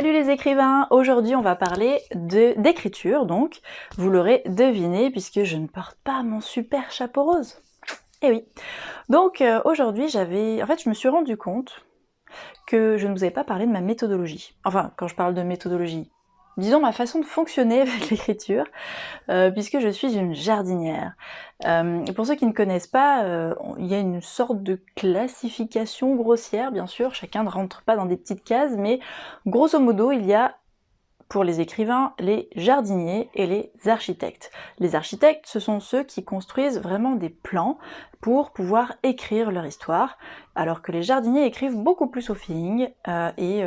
Salut les écrivains! Aujourd'hui on va parler d'écriture, donc vous l'aurez deviné puisque je ne porte pas mon super chapeau rose. Eh oui. Donc aujourd'hui je me suis rendu compte que je ne vous avais pas parlé de ma méthodologie. Enfin, quand je parle de méthodologie, disons ma façon de fonctionner avec l'écriture, puisque je suis une jardinière. Et pour ceux qui ne connaissent pas, il y a une sorte de classification grossière, bien sûr, chacun ne rentre pas dans des petites cases, mais grosso modo, il y a pour les écrivains, les jardiniers et les architectes. Les architectes, ce sont ceux qui construisent vraiment des plans pour pouvoir écrire leur histoire, alors que les jardiniers écrivent beaucoup plus au feeling et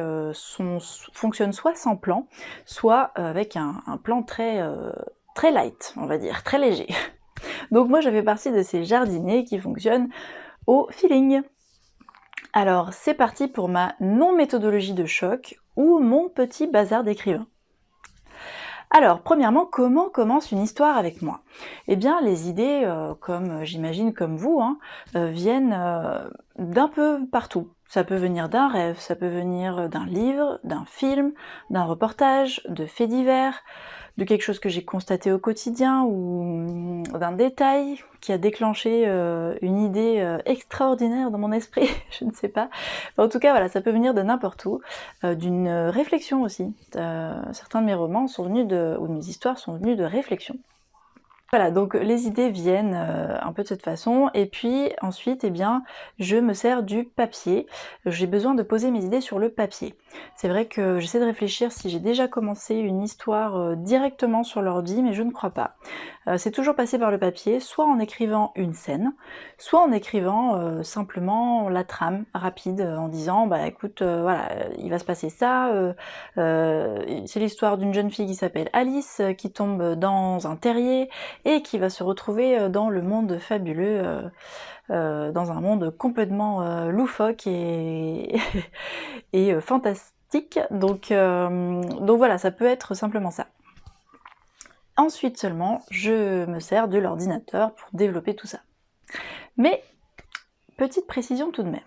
fonctionnent soit sans plan, soit avec un plan très light, on va dire, très léger. Donc moi, je fais partie de ces jardiniers qui fonctionnent au feeling. Alors, c'est parti pour ma non-méthodologie de choc ou mon petit bazar d'écrivain. Alors, premièrement, comment commence une histoire avec moi? Eh bien, les idées, j'imagine comme vous, viennent d'un peu partout. Ça peut venir d'un rêve, ça peut venir d'un livre, d'un film, d'un reportage, de faits divers, de quelque chose que j'ai constaté au quotidien ou d'un détail qui a déclenché une idée extraordinaire dans mon esprit, je ne sais pas. En tout cas, voilà, ça peut venir de n'importe où, d'une réflexion aussi. Certains de mes romans sont venus ou de mes histoires sont venues de réflexions. Voilà, donc les idées viennent un peu de cette façon, et puis ensuite, eh bien, je me sers du papier. J'ai besoin de poser mes idées sur le papier. C'est vrai que j'essaie de réfléchir si j'ai déjà commencé une histoire directement sur l'ordi, mais je ne crois pas. C'est toujours passé par le papier, soit en écrivant une scène, soit en écrivant simplement la trame rapide, en disant bah écoute, voilà, il va se passer ça, c'est l'histoire d'une jeune fille qui s'appelle Alice, qui tombe dans un terrier et qui va se retrouver dans le monde fabuleux, dans un monde complètement loufoque et, et fantastique. Donc voilà, ça peut être simplement ça. Ensuite seulement, je me sers de l'ordinateur pour développer tout ça. Mais, petite précision tout de même.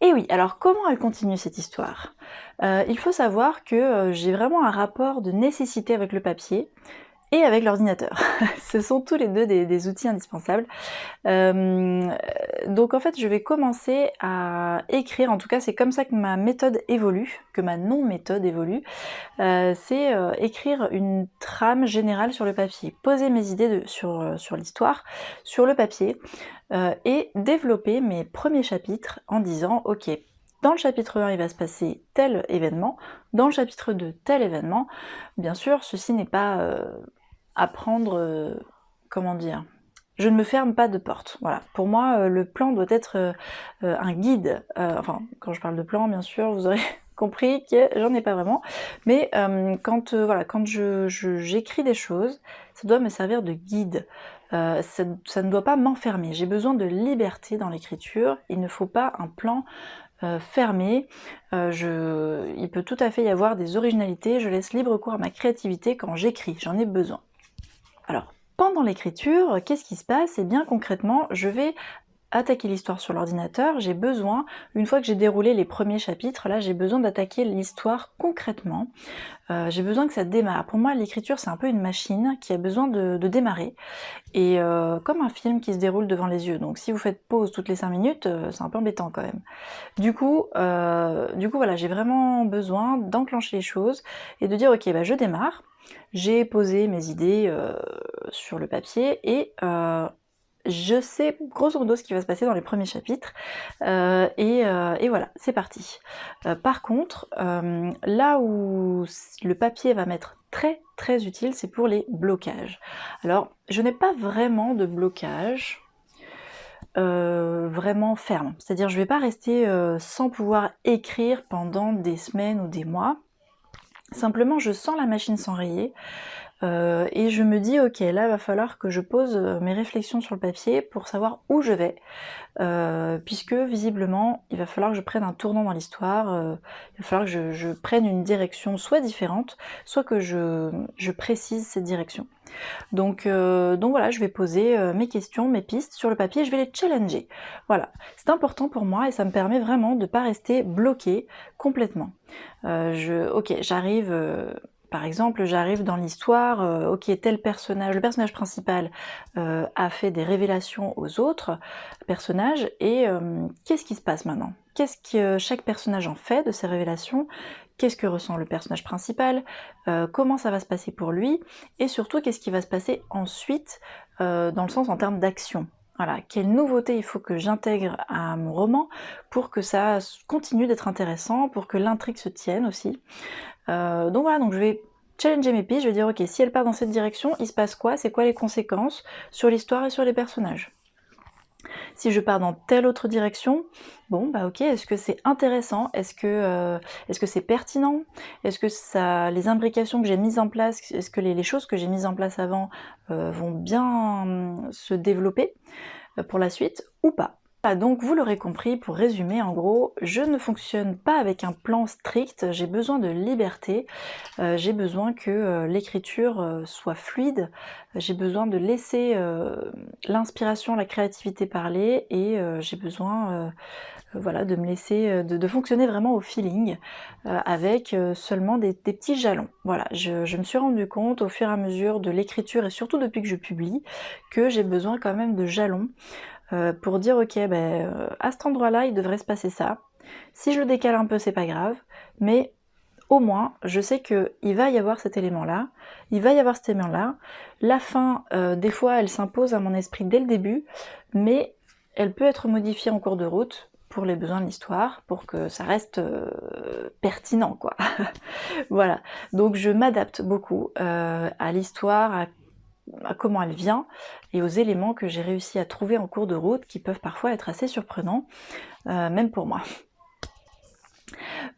Et oui, alors comment elle continue cette histoire? Il faut savoir que j'ai vraiment un rapport de nécessité avec le papier et avec l'ordinateur. Ce sont tous les deux des outils indispensables. Donc en fait, je vais commencer à écrire, en tout cas c'est comme ça que ma méthode évolue, que ma non-méthode évolue, c'est écrire une trame générale sur le papier, poser mes idées sur l'histoire, sur le papier, et développer mes premiers chapitres en disant « Ok, dans le chapitre 1, il va se passer tel événement, dans le chapitre 2, tel événement. » Bien sûr, ceci n'est pas à prendre, comment dire, je ne me ferme pas de porte. Voilà. Pour moi, le plan doit être un guide. Enfin, quand je parle de plan, bien sûr, vous aurez compris que j'en ai pas vraiment. Mais quand j'écris des choses, ça doit me servir de guide. Ça ne doit pas m'enfermer. J'ai besoin de liberté dans l'écriture. Il ne faut pas un plan fermé. Il peut tout à fait y avoir des originalités. Je laisse libre cours à ma créativité quand j'écris. J'en ai besoin. Alors, pendant l'écriture, qu'est-ce qui se passe? Eh bien, concrètement, je vais attaquer l'histoire sur l'ordinateur. J'ai besoin, une fois que j'ai déroulé les premiers chapitres, là, j'ai besoin d'attaquer l'histoire concrètement. J'ai besoin que ça démarre. Pour moi, l'écriture, c'est un peu une machine qui a besoin de démarrer. Et comme un film qui se déroule devant les yeux. Donc, si vous faites pause toutes les 5 minutes, c'est un peu embêtant quand même. Du coup, voilà, j'ai vraiment besoin d'enclencher les choses et de dire ok, bah, je démarre. J'ai posé mes idées sur le papier et je sais grosso modo ce qui va se passer dans les premiers chapitres et voilà, c'est parti. Par contre, là où le papier va m'être très utile, c'est pour les blocages. Alors, je n'ai pas vraiment de blocage vraiment ferme. C'est-à-dire je vais pas rester sans pouvoir écrire pendant des semaines ou des mois. Simplement, je sens la machine s'enrayer. et je me dis ok, là va falloir que je pose mes réflexions sur le papier pour savoir où je vais, puisque visiblement il va falloir que je prenne un tournant dans l'histoire, il va falloir que je prenne une direction soit différente, soit que je précise cette direction. Donc voilà, je vais poser mes questions, mes pistes sur le papier, je vais les challenger. Voilà, c'est important pour moi et ça me permet vraiment de ne pas rester bloquée complètement. Ok, j'arrive, par exemple, j'arrive dans l'histoire, ok, tel personnage, le personnage principal a fait des révélations aux autres personnages, et qu'est-ce qui se passe maintenant? Qu'est-ce que chaque personnage en fait de ces révélations? Qu'est-ce que ressent le personnage principal? Comment ça va se passer pour lui? Et surtout, qu'est-ce qui va se passer ensuite, dans le sens en termes d'action? Voilà, quelle nouveauté il faut que j'intègre à mon roman pour que ça continue d'être intéressant, pour que l'intrigue se tienne aussi. Donc voilà, donc je vais challenger mes pistes, je vais dire ok, si elle part dans cette direction, il se passe quoi? C'est quoi les conséquences sur l'histoire et sur les personnages? Si je pars dans telle autre direction, bon bah ok, est-ce que c'est intéressant? Est-ce que c'est pertinent? Est-ce que ça, les imbrications que j'ai mises en place, est-ce que les choses que j'ai mises en place avant vont bien se développer pour la suite ou pas? Ah, donc vous l'aurez compris, pour résumer, en gros, je ne fonctionne pas avec un plan strict, j'ai besoin de liberté, j'ai besoin que l'écriture soit fluide, j'ai besoin de laisser l'inspiration, la créativité parler, et j'ai besoin voilà, de me laisser, de fonctionner vraiment au feeling, avec seulement des petits jalons. Voilà, je me suis rendu compte au fur et à mesure de l'écriture, et surtout depuis que je publie, que j'ai besoin quand même de jalons, pour dire ok, à cet endroit-là il devrait se passer ça. Si je le décale un peu, c'est pas grave, mais au moins je sais qu'il va y avoir cet élément-là, il va y avoir cet élément-là. La fin, des fois elle s'impose à mon esprit dès le début, mais elle peut être modifiée en cours de route pour les besoins de l'histoire, pour que ça reste pertinent, quoi. Voilà, donc je m'adapte beaucoup à l'histoire, à comment elle vient, et aux éléments que j'ai réussi à trouver en cours de route, qui peuvent parfois être assez surprenants, même pour moi.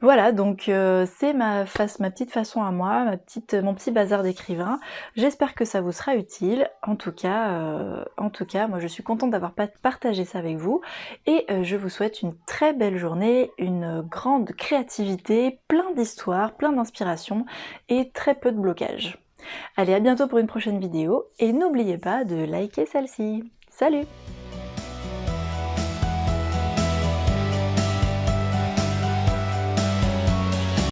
Voilà, donc c'est ma petite façon à moi, mon petit bazar d'écrivain. J'espère que ça vous sera utile. En tout cas, moi je suis contente d'avoir partagé ça avec vous, et je vous souhaite une très belle journée, une grande créativité, plein d'histoires, plein d'inspiration et très peu de blocage. Allez, à bientôt pour une prochaine vidéo, et n'oubliez pas de liker celle-ci. Salut!